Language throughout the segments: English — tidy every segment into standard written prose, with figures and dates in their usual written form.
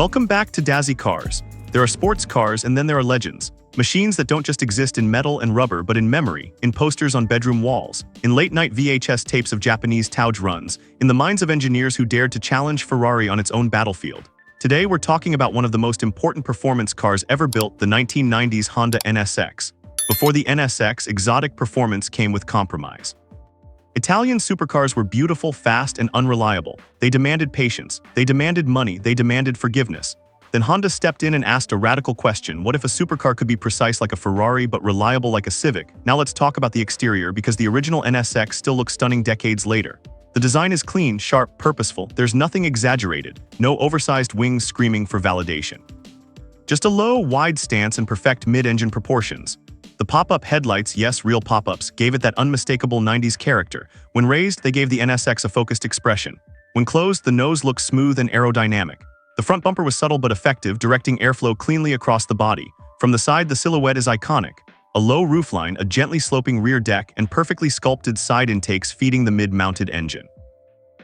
Welcome back to Dazzy Cars. There are sports cars and then there are legends. Machines that don't just exist in metal and rubber but in memory, in posters on bedroom walls, in late-night VHS tapes of Japanese Touge runs, in the minds of engineers who dared to challenge Ferrari on its own battlefield. Today we're talking about one of the most important performance cars ever built, the 1990s Honda NSX. Before the NSX, exotic performance came with compromise. Italian supercars were beautiful, fast, and unreliable. They demanded patience, they demanded money, they demanded forgiveness. Then Honda stepped in and asked a radical question: what if a supercar could be precise like a Ferrari but reliable like a Civic? Now let's talk about the exterior, because the original NSX still looks stunning decades later. The design is clean, sharp, purposeful. There's nothing exaggerated, no oversized wings screaming for validation. Just a low, wide stance and perfect mid-engine proportions. The pop-up headlights, yes, real pop-ups, gave it that unmistakable 90s character. When raised, they gave the NSX a focused expression. When closed, the nose looked smooth and aerodynamic. The front bumper was subtle but effective, directing airflow cleanly across the body. From the side, the silhouette is iconic. A low roofline, a gently sloping rear deck, and perfectly sculpted side intakes feeding the mid-mounted engine.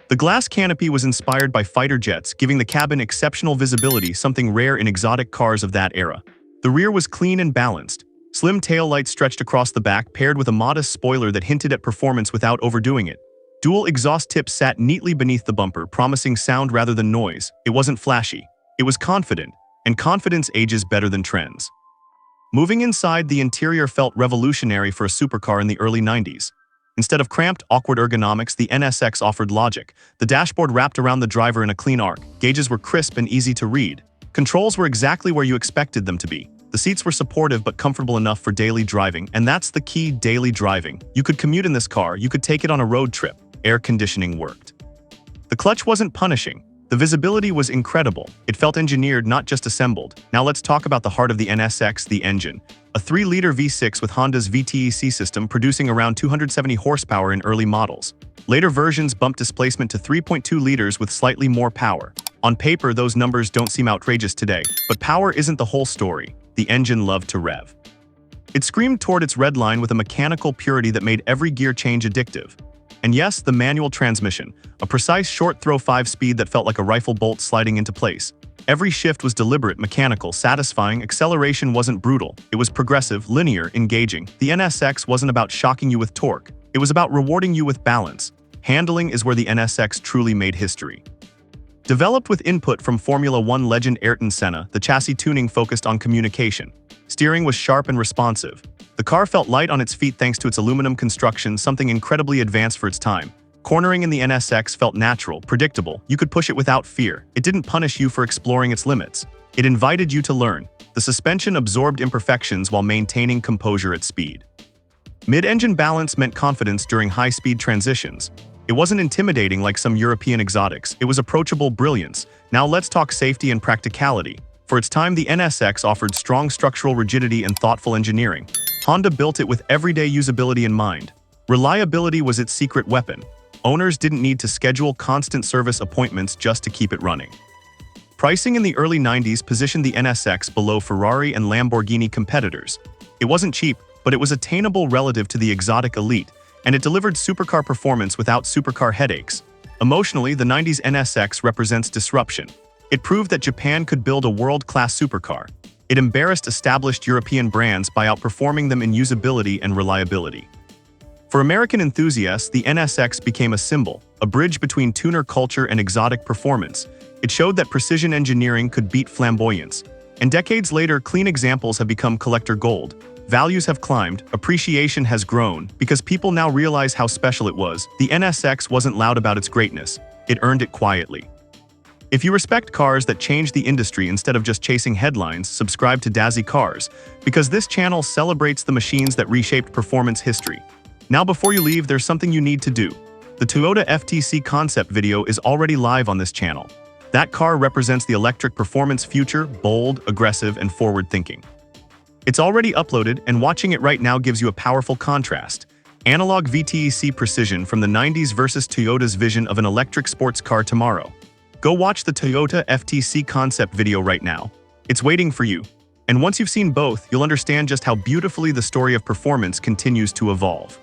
The glass canopy was inspired by fighter jets, giving the cabin exceptional visibility, something rare in exotic cars of that era. The rear was clean and balanced. Slim taillights stretched across the back, paired with a modest spoiler that hinted at performance without overdoing it. Dual exhaust tips sat neatly beneath the bumper, promising sound rather than noise. It wasn't flashy. It was confident, and confidence ages better than trends. Moving inside, the interior felt revolutionary for a supercar in the early 90s. Instead of cramped, awkward ergonomics, the NSX offered logic. The dashboard wrapped around the driver in a clean arc. Gauges were crisp and easy to read. Controls were exactly where you expected them to be. The seats were supportive but comfortable enough for daily driving, and that's the key: daily driving. You could commute in this car, you could take it on a road trip. Air conditioning worked. The clutch wasn't punishing. The visibility was incredible. It felt engineered, not just assembled. Now let's talk about the heart of the NSX, the engine. A 3-liter V6 with Honda's VTEC system, producing around 270 horsepower in early models. Later versions bumped displacement to 3.2 liters with slightly more power. On paper, those numbers don't seem outrageous today, but power isn't the whole story. The engine loved to rev. It screamed toward its red line with a mechanical purity that made every gear change addictive. And yes, the manual transmission, a precise short-throw 5-speed that felt like a rifle bolt sliding into place. Every shift was deliberate, mechanical, satisfying. Acceleration wasn't brutal. It was progressive, linear, engaging. The NSX wasn't about shocking you with torque. It was about rewarding you with balance. Handling is where the NSX truly made history. Developed with input from Formula One legend Ayrton Senna, the chassis tuning focused on communication. Steering was sharp and responsive. The car felt light on its feet thanks to its aluminum construction, something incredibly advanced for its time. Cornering in the NSX felt natural, predictable. You could push it without fear. It didn't punish you for exploring its limits. It invited you to learn. The suspension absorbed imperfections while maintaining composure at speed. Mid-engine balance meant confidence during high-speed transitions. It wasn't intimidating like some European exotics. It was approachable brilliance. Now let's talk safety and practicality. For its time, the NSX offered strong structural rigidity and thoughtful engineering. Honda built it with everyday usability in mind. Reliability was its secret weapon. Owners didn't need to schedule constant service appointments just to keep it running. Pricing in the early 90s positioned the NSX below Ferrari and Lamborghini competitors. It wasn't cheap, but it was attainable relative to the exotic elite, and it delivered supercar performance without supercar headaches. Emotionally, the 90s NSX represents disruption. It proved that Japan could build a world-class supercar. It embarrassed established European brands by outperforming them in usability and reliability. For American enthusiasts, the NSX became a symbol, a bridge between tuner culture and exotic performance. It showed that precision engineering could beat flamboyance. And decades later, clean examples have become collector gold. Values have climbed, appreciation has grown, because people now realize how special it was. The NSX wasn't loud about its greatness. It earned it quietly. If you respect cars that change the industry instead of just chasing headlines, subscribe to Dazzy Cars, because this channel celebrates the machines that reshaped performance history. Now before you leave, there's something you need to do. The Toyota FTC concept video is already live on this channel. That car represents the electric performance future, bold, aggressive, and forward-thinking. It's already uploaded, and watching it right now gives you a powerful contrast. Analog VTEC precision from the 90s versus Toyota's vision of an electric sports car tomorrow. Go watch the Toyota FTC concept video right now. It's waiting for you. And once you've seen both, you'll understand just how beautifully the story of performance continues to evolve.